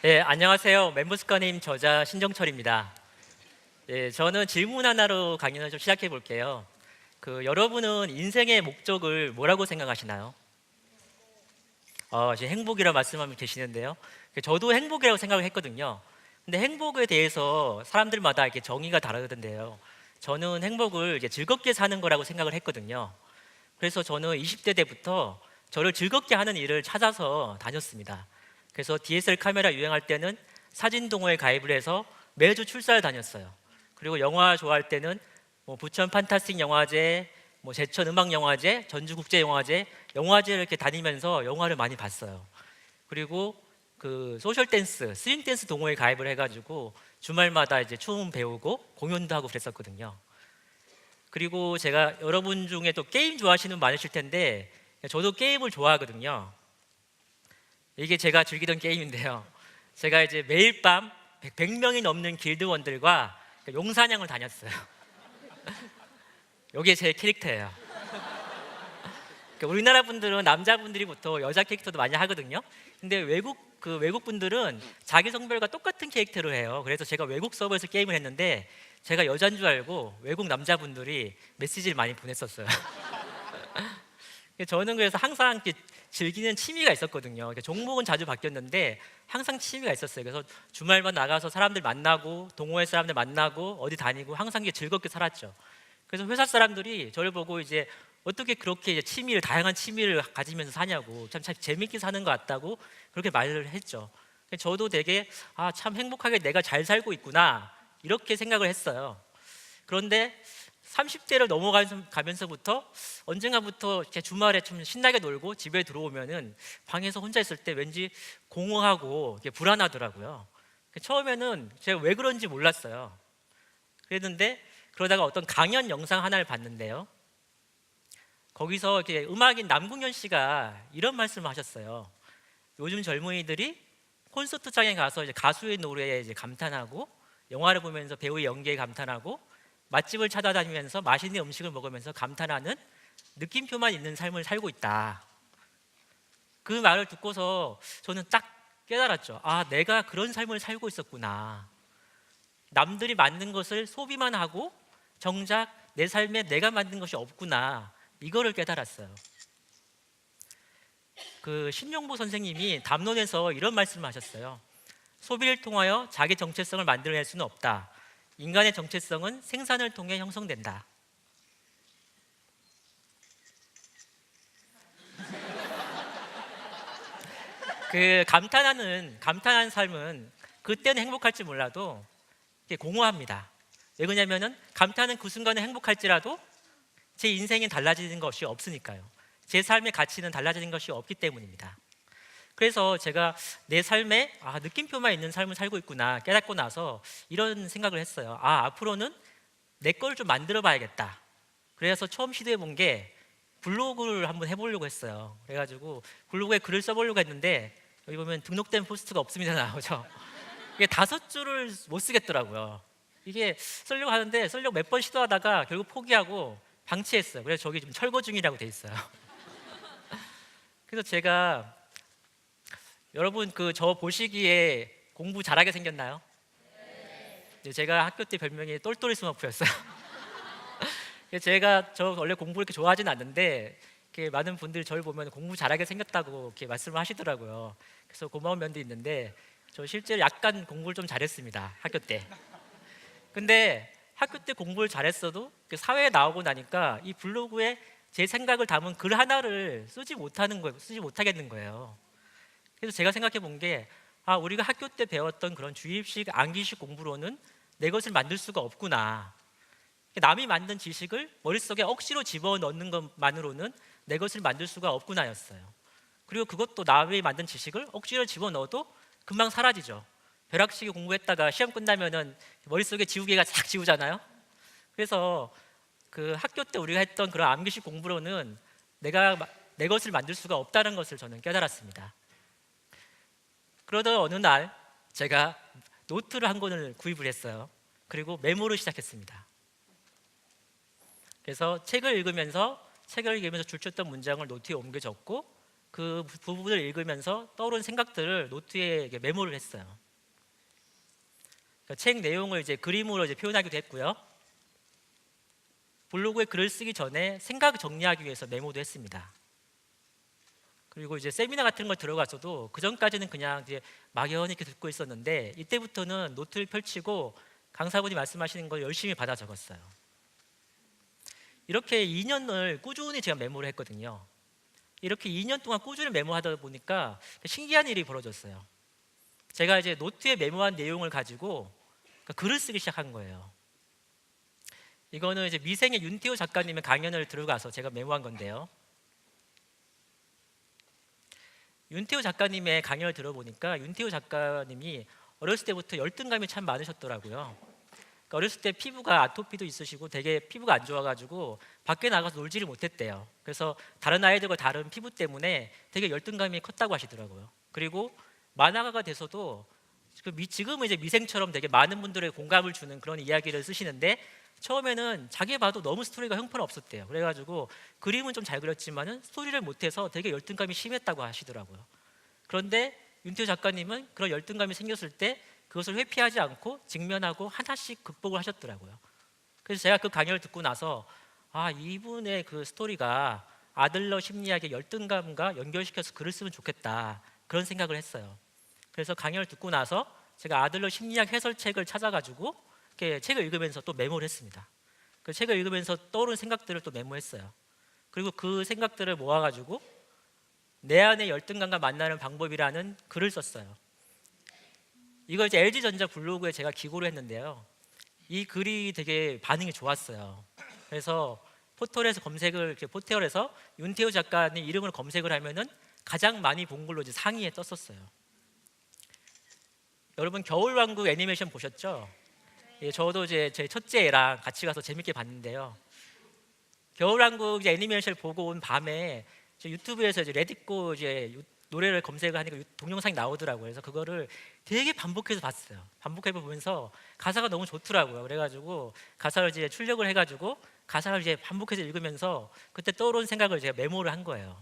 네, 안녕하세요. 멘붕습관님 저자 신정철입니다. 저는 질문 하나로 강연을 좀 시작해 볼게요. 여러분은 인생의 목적을 뭐라고 생각하시나요? 지금 행복이라 말씀하면 계시는데요. 저도 행복이라고 생각을 했거든요. 근데 행복에 대해서 사람들마다 이렇게 정의가 다르던데요. 저는 행복을 이제 즐겁게 사는 거라고 생각을 했거든요. 그래서 저는 20대 때부터 저를 즐겁게 하는 일을 찾아서 다녔습니다. 그래서 DSLR 카메라 유행할 때는 사진 동호회 가입을 해서 매주 출사를 다녔어요. 그리고 영화 좋아할 때는 부천 판타스틱 영화제, 제천 음악 영화제, 전주 국제 영화제, 영화제를 이렇게 다니면서 영화를 많이 봤어요. 그리고 소셜 댄스, 스윙 댄스 동호회 가입을 해가지고 주말마다 이제 춤 배우고 공연도 하고 그랬었거든요. 그리고 제가 여러분 중에 또 게임 좋아하시는 분 많으실 텐데 저도 게임을 좋아하거든요. 이게 제가 즐기던 게임인데요. 제가 이제 매일 밤 100명이 넘는 길드원들과 용사냥을 다녔어요. 이게 제 캐릭터예요. 우리나라 분들은 남자분들이 보통 여자 캐릭터도 많이 하거든요. 근데 외국 분들은 자기 성별과 똑같은 캐릭터를 해요. 그래서 제가 외국 서버에서 게임을 했는데 제가 여자인 줄 알고 외국 남자분들이 메시지를 많이 보냈었어요. 저는 그래서 항상 이렇게 즐기는 취미가 있었거든요. 종목은 자주 바뀌었는데 항상 취미가 있었어요. 그래서 주말만 나가서 사람들 만나고 동호회 사람들 만나고 어디 다니고 항상 즐겁게 살았죠. 그래서 회사 사람들이 저를 보고 이제 어떻게 그렇게 이제 다양한 취미를 가지면서 사냐고, 참 재밌게 사는 것 같다고 그렇게 말을 했죠. 저도 되게 참 행복하게 내가 잘 살고 있구나 이렇게 생각을 했어요. 그런데 30대를 넘어가면서부터 언젠가부터 이렇게 주말에 좀 신나게 놀고 집에 들어오면은 방에서 혼자 있을 때 왠지 공허하고 불안하더라고요. 처음에는 제가 왜 그런지 몰랐어요. 그랬는데 그러다가 어떤 강연 영상 하나를 봤는데요. 거기서 이렇게 음악인 남궁현 씨가 이런 말씀을 하셨어요. 요즘 젊은이들이 콘서트장에 가서 이제 가수의 노래에 이제 감탄하고, 영화를 보면서 배우의 연기에 감탄하고, 맛집을 찾아다니면서 맛있는 음식을 먹으면서 감탄하는 느낌표만 있는 삶을 살고 있다. 그 말을 듣고서 저는 딱 깨달았죠. 내가 그런 삶을 살고 있었구나. 남들이 만든 것을 소비만 하고 정작 내 삶에 내가 만든 것이 없구나. 이거를 깨달았어요. 신용보 선생님이 담론에서 이런 말씀을 하셨어요. 소비를 통하여 자기 정체성을 만들어낼 수는 없다. 인간의 정체성은 생산을 통해 형성된다. 감탄하는 삶은 그때는 행복할지 몰라도 공허합니다. 왜 그러냐면은 감탄은 그 순간에 행복할지라도 제 인생이 달라지는 것이 없으니까요. 제 삶의 가치는 달라지는 것이 없기 때문입니다. 그래서 제가 내 삶에 느낌표만 있는 삶을 살고 있구나 깨닫고 나서 이런 생각을 했어요. 앞으로는 내 거를 좀 만들어 봐야겠다. 그래서 처음 시도해 본 게 블로그를 한번 해보려고 했어요. 그래가지고 블로그에 글을 써보려고 했는데 여기 보면 등록된 포스트가 없습니다 나오죠. 이게 5줄을 못 쓰겠더라고요. 이게 쓰려고 하는데 쓰려고 몇 번 시도하다가 결국 포기하고 방치했어요. 그래서 저기 지금 철거 중이라고 돼 있어요. 그래서 제가 여러분 저 보시기에 공부 잘하게 생겼나요? 네. 제가 학교 때 별명이 똘똘이 스머프였어요. 저 원래 공부 이렇게 좋아하진 않는데 이렇게 많은 분들이 저를 보면 공부 잘하게 생겼다고 이렇게 말씀을 하시더라고요. 그래서 고마운 면도 있는데 저 실제로 약간 공부를 좀 잘했습니다. 학교 때. 근데 학교 때 공부를 잘했어도 사회에 나오고 나니까 이 블로그에 제 생각을 담은 글 하나를 쓰지 못하겠는 거예요. 그래서 제가 생각해 본 게 우리가 학교 때 배웠던 그런 주입식, 암기식 공부로는 내 것을 만들 수가 없구나. 남이 만든 지식을 머릿속에 억지로 집어넣는 것만으로는 내 것을 만들 수가 없구나였어요. 그리고 그것도 남이 만든 지식을 억지로 집어넣어도 금방 사라지죠. 벼락치기 공부했다가 시험 끝나면은 머릿속에 지우개가 싹 지우잖아요. 그래서 학교 때 우리가 했던 그런 암기식 공부로는 내 것을 만들 수가 없다는 것을 저는 깨달았습니다. 그러던 어느 날 제가 노트를 한 권을 구입을 했어요. 그리고 메모를 시작했습니다. 그래서 책을 읽으면서 줄쳤던 문장을 노트에 옮겨 적고 그 부분을 읽으면서 떠오른 생각들을 노트에 이렇게 메모를 했어요. 그러니까 책 내용을 이제 그림으로 이제 표현하기도 했고요. 블로그에 글을 쓰기 전에 생각 정리하기 위해서 메모도 했습니다. 그리고 이제 세미나 같은 걸 들어갔어도 그 전까지는 그냥 이제 막연히 이렇게 듣고 있었는데 이때부터는 노트를 펼치고 강사분이 말씀하시는 걸 열심히 받아 적었어요. 이렇게 2년을 꾸준히 제가 메모를 했거든요. 이렇게 2년 동안 꾸준히 메모하다 보니까 신기한 일이 벌어졌어요. 제가 이제 노트에 메모한 내용을 가지고 글을 쓰기 시작한 거예요. 이거는 이제 미생의 윤태호 작가님의 강연을 들어가서 제가 메모한 건데요. 윤태호 작가님의 강연을 들어보니까 윤태호 작가님이 어렸을 때부터 열등감이 참 많으셨더라고요. 그러니까 어렸을 때 피부가 아토피도 있으시고 되게 피부가 안 좋아가지고 밖에 나가서 놀지를 못했대요. 그래서 다른 아이들과 다른 피부 때문에 되게 열등감이 컸다고 하시더라고요. 그리고 만화가가 돼서도 지금은 이제 미생처럼 되게 많은 분들의 공감을 주는 그런 이야기를 쓰시는데 처음에는 자기 봐도 너무 스토리가 형편없었대요. 그래가지고 그림은 좀 잘 그렸지만은 스토리를 못해서 되게 열등감이 심했다고 하시더라고요. 그런데 윤태호 작가님은 그런 열등감이 생겼을 때 그것을 회피하지 않고 직면하고 하나씩 극복을 하셨더라고요. 그래서 제가 그 강연을 듣고 나서 이분의 그 스토리가 아들러 심리학의 열등감과 연결시켜서 글을 쓰면 좋겠다 그런 생각을 했어요. 그래서 강연을 듣고 나서 제가 아들러 심리학 해설책을 찾아가지고 이렇게 책을 읽으면서 또 메모를 했습니다. 그 책을 읽으면서 떠오른 생각들을 또 메모했어요. 그리고 그 생각들을 모아가지고 내 안의 열등감과 만나는 방법이라는 글을 썼어요. 이걸 이제 LG전자 블로그에 제가 기고를 했는데요. 이 글이 되게 반응이 좋았어요. 그래서 포털에서 포털에서 윤태호 작가님 이름을 검색을 하면은 가장 많이 본 걸로 이제 상위에 떴었어요. 여러분 겨울왕국 애니메이션 보셨죠? 예, 저도 이제 제 첫째 애랑 같이 가서 재밌게 봤는데요. 겨울왕국 이제 애니메이션을 보고 온 밤에 유튜브에서 이제 레디꼬 이제 노래를 검색을 하니까 동영상이 나오더라고요. 그래서 그거를 되게 반복해서 봤어요. 반복해서 보면서 가사가 너무 좋더라고요. 그래가지고 가사를 이제 출력을 해가지고 가사를 이제 반복해서 읽으면서 그때 떠오른 생각을 제가 메모를 한 거예요.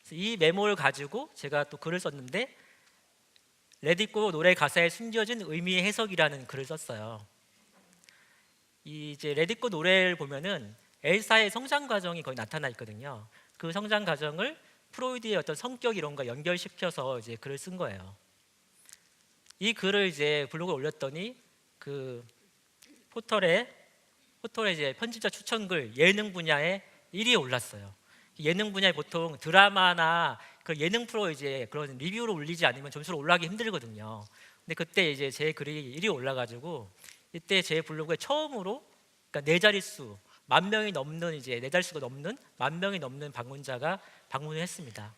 그래서 이 메모를 가지고 제가 또 글을 썼는데 레디꼬 노래 가사에 숨겨진 의미의 해석이라는 글을 썼어요. 이 이제 레디꼬 노래를 보면은 엘사의 성장 과정이 거의 나타나 있거든요. 그 성장 과정을 프로이드의 어떤 성격 이론과 연결시켜서 이제 글을 쓴 거예요. 이 글을 이제 블로그에 올렸더니 그 포털에 이제 편집자 추천글 예능 분야에 1위에 올랐어요. 예능 분야에 보통 드라마나 그 예능 프로 이제 그런 리뷰로 올리지 않으면 점수로 올라가기 힘들거든요. 근데 그때 이제 제 글이 1위에 올라가지고 이때 제 블로그에 처음으로 그러니까 네 자릿수 10,000명이 넘는 이제 네 자릿수가 넘는 10,000명이 넘는 방문자가 방문을 했습니다.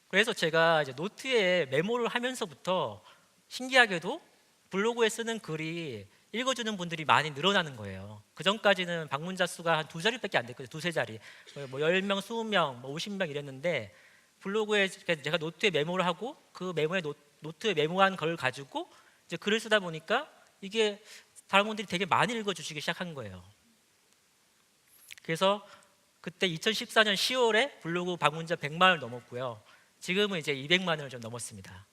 그래서 제가 이제 노트에 메모를 하면서부터 신기하게도 블로그에 쓰는 글이 읽어주는 분들이 많이 늘어나는 거예요. 그 전까지는 방문자 수가 한 2자리밖에 안 됐거든요. 2~3자리. 뭐 10명, 20명, 뭐 50명 이랬는데 블로그에 제가 노트에 메모를 하고 그 노트에 메모한 걸 가지고 이제 글을 쓰다 보니까 이게 다른 분들이 되게 많이 읽어주시기 시작한 거예요. 그래서 그때 2014년 10월에 블로그 방문자 100만을 넘었고요. 지금은 이제 200만을 좀 넘었습니다.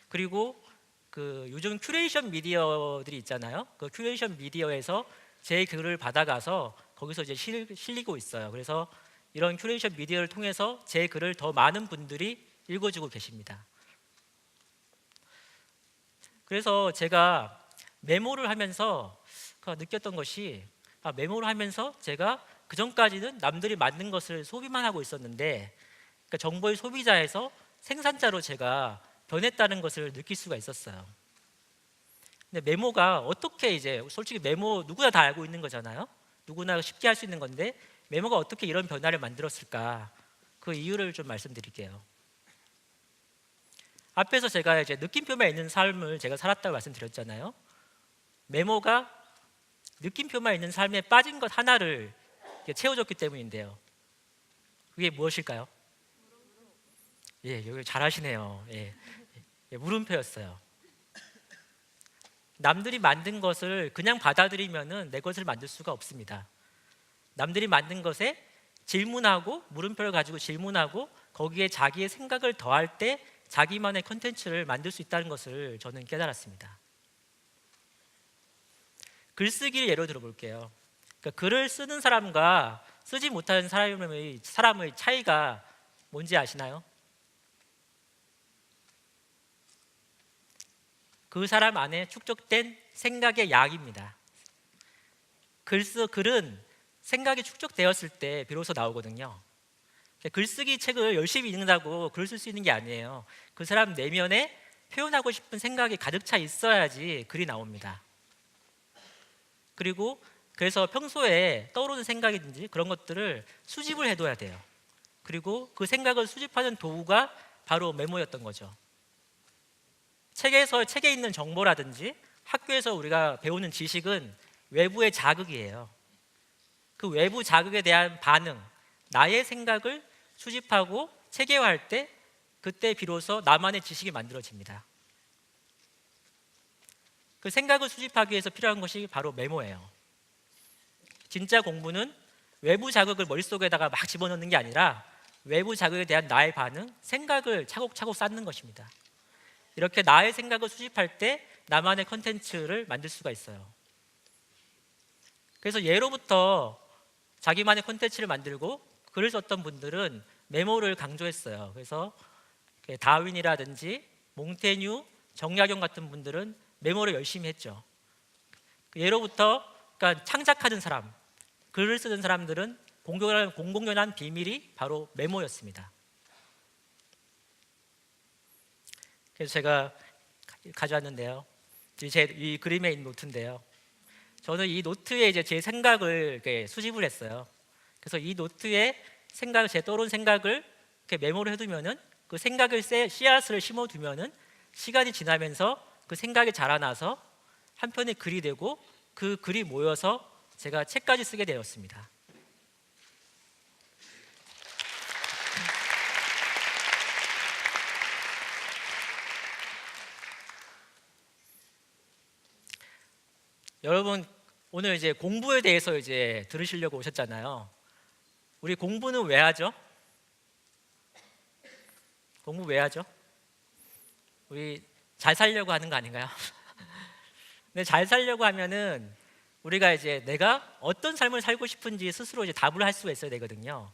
그리고 그 요즘 큐레이션 미디어들이 있잖아요. 그 큐레이션 미디어에서 제 글을 받아가서 거기서 이제 실리고 있어요. 그래서 이런 큐레이션 미디어를 통해서 제 글을 더 많은 분들이 읽어주고 계십니다. 그래서 제가 메모를 하면서 느꼈던 것이 메모를 하면서 제가 그 전까지는 남들이 만든 것을 소비만 하고 있었는데 그러니까 정보의 소비자에서 생산자로 제가 변했다는 것을 느낄 수가 있었어요. 근데 메모가 어떻게 이제 솔직히 메모 누구나 다 알고 있는 거잖아요. 누구나 쉽게 할 수 있는 건데 메모가 어떻게 이런 변화를 만들었을까? 그 이유를 좀 말씀드릴게요. 앞에서 제가 이제 느낌표만 있는 삶을 제가 살았다고 말씀드렸잖아요. 메모가 느낌표만 있는 삶에 빠진 것 하나를 채워줬기 때문인데요. 그게 무엇일까요? 예, 여기 잘하시네요. 예, 물음표였어요. 남들이 만든 것을 그냥 받아들이면은 내 것을 만들 수가 없습니다. 남들이 만든 것에 질문하고 물음표를 가지고 질문하고 거기에 자기의 생각을 더할 때 자기만의 컨텐츠를 만들 수 있다는 것을 저는 깨달았습니다. 글쓰기를 예로 들어볼게요. 그러니까 글을 쓰는 사람과 쓰지 못하는 사람의 차이가 뭔지 아시나요? 그 사람 안에 축적된 생각의 양입니다. 글은 생각이 축적되었을 때 비로소 나오거든요. 글쓰기 책을 열심히 읽는다고 글 쓸 수 있는 게 아니에요. 그 사람 내면에 표현하고 싶은 생각이 가득 차 있어야지 글이 나옵니다. 그리고 그래서 평소에 떠오르는 생각이든지 그런 것들을 수집을 해둬야 돼요. 그리고 그 생각을 수집하는 도구가 바로 메모였던 거죠. 책에 있는 정보라든지 학교에서 우리가 배우는 지식은 외부의 자극이에요. 그 외부 자극에 대한 반응, 나의 생각을 수집하고 체계화할 때 그때 비로소 나만의 지식이 만들어집니다. 그 생각을 수집하기 위해서 필요한 것이 바로 메모예요. 진짜 공부는 외부 자극을 머릿속에다가 막 집어넣는 게 아니라 외부 자극에 대한 나의 반응, 생각을 차곡차곡 쌓는 것입니다. 이렇게 나의 생각을 수집할 때 나만의 컨텐츠를 만들 수가 있어요. 그래서 예로부터 자기만의 컨텐츠를 만들고 글을 썼던 분들은 메모를 강조했어요. 그래서 다윈이라든지 몽테뉴, 정약용 같은 분들은 메모를 열심히 했죠. 예로부터 그러니까 창작하는 사람, 글을 쓰는 사람들은 공공연한 비밀이 바로 메모였습니다. 그래서 제가 가져왔는데요. 이 그림에 있는 노트인데요. 저는 이 노트에 이제 제 생각을 이렇게 수집을 했어요. 그래서 이 노트에 제 떠오른 생각을 이렇게 메모를 해두면은 그 생각을 씨앗을 심어두면은 시간이 지나면서 그 생각이 자라나서 한 편의 글이 되고 그 글이 모여서 제가 책까지 쓰게 되었습니다. 여러분 오늘 이제 공부에 대해서 이제 들으시려고 오셨잖아요. 우리 공부는 왜 하죠? 공부 왜 하죠? 우리 잘 살려고 하는 거 아닌가요? 근데 잘 살려고 하면은 우리가 이제 내가 어떤 삶을 살고 싶은지 스스로 이제 답을 할 수가 있어야 되거든요.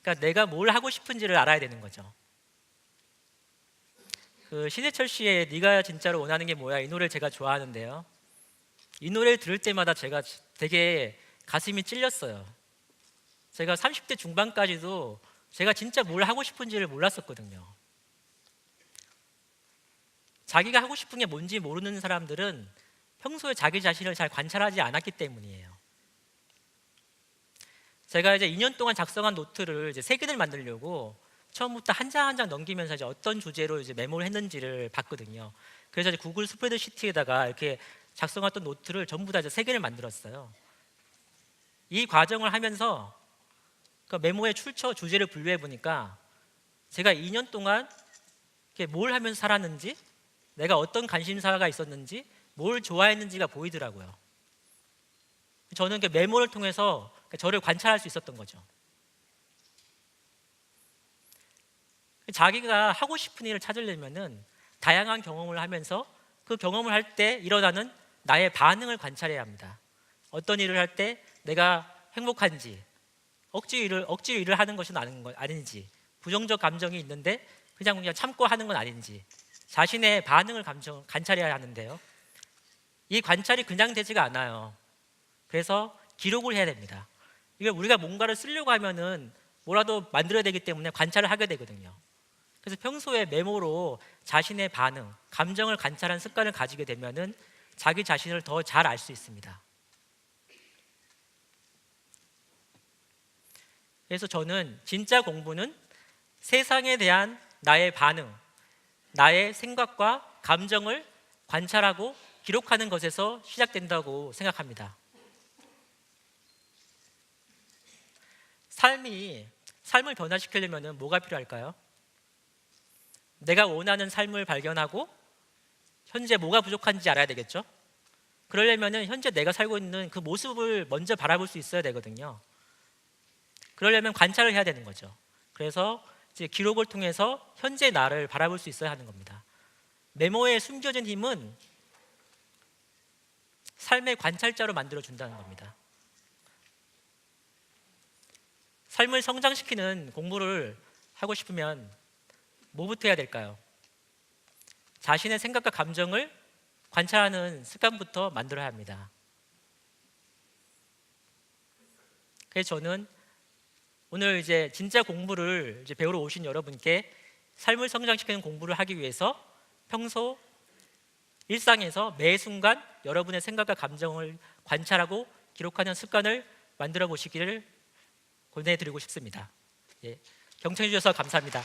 그러니까 내가 뭘 하고 싶은지를 알아야 되는 거죠. 그 신해철 씨의 네가 진짜로 원하는 게 뭐야 이 노래를 제가 좋아하는데요. 이 노래를 들을 때마다 제가 되게 가슴이 찔렸어요. 제가 30대 중반까지도 제가 진짜 뭘 하고 싶은지를 몰랐었거든요. 자기가 하고 싶은 게 뭔지 모르는 사람들은 평소에 자기 자신을 잘 관찰하지 않았기 때문이에요. 제가 이제 2년 동안 작성한 노트를 이제 3개를 만들려고 처음부터 한 장 한 장 넘기면서 이제 어떤 주제로 이제 메모를 했는지를 봤거든요. 그래서 이제 구글 스프레드시트에다가 이렇게 작성했던 노트를 전부 다 이제 3개를 만들었어요. 이 과정을 하면서 그 메모의 출처 주제를 분류해 보니까 제가 2년 동안 뭘 하면서 살았는지, 내가 어떤 관심사가 있었는지, 뭘 좋아했는지가 보이더라고요. 저는 그 메모를 통해서 저를 관찰할 수 있었던 거죠. 자기가 하고 싶은 일을 찾으려면은 다양한 경험을 하면서 그 경험을 할 때 일어나는 나의 반응을 관찰해야 합니다. 어떤 일을 할 때 내가 행복한지, 억지로 일을 하는 것은 아닌지, 부정적 감정이 있는데 그냥 참고 하는 건 아닌지, 자신의 반응을 관찰해야 하는데요. 이 관찰이 그냥 되지가 않아요. 그래서 기록을 해야 됩니다. 이게 우리가 뭔가를 쓰려고 하면은 뭐라도 만들어야 되기 때문에 관찰을 하게 되거든요. 그래서 평소에 메모로 자신의 반응, 감정을 관찰하는 습관을 가지게 되면은 자기 자신을 더 잘 알 수 있습니다. 그래서 저는 진짜 공부는 세상에 대한 나의 반응, 나의 생각과 감정을 관찰하고 기록하는 것에서 시작된다고 생각합니다. 삶을 변화시키려면 뭐가 필요할까요? 내가 원하는 삶을 발견하고 현재 뭐가 부족한지 알아야 되겠죠? 그러려면은 현재 내가 살고 있는 그 모습을 먼저 바라볼 수 있어야 되거든요. 그러려면 관찰을 해야 되는 거죠. 그래서 이제 기록을 통해서 현재 나를 바라볼 수 있어야 하는 겁니다. 메모에 숨겨진 힘은 삶의 관찰자로 만들어 준다는 겁니다. 삶을 성장시키는 공부를 하고 싶으면 뭐부터 해야 될까요? 자신의 생각과 감정을 관찰하는 습관부터 만들어야 합니다. 그래서 저는 오늘 이제 진짜 공부를 이제 배우러 오신 여러분께 삶을 성장시키는 공부를 하기 위해서 평소 일상에서 매 순간 여러분의 생각과 감정을 관찰하고 기록하는 습관을 만들어 보시기를 권해드리고 싶습니다. 예, 경청해 주셔서 감사합니다.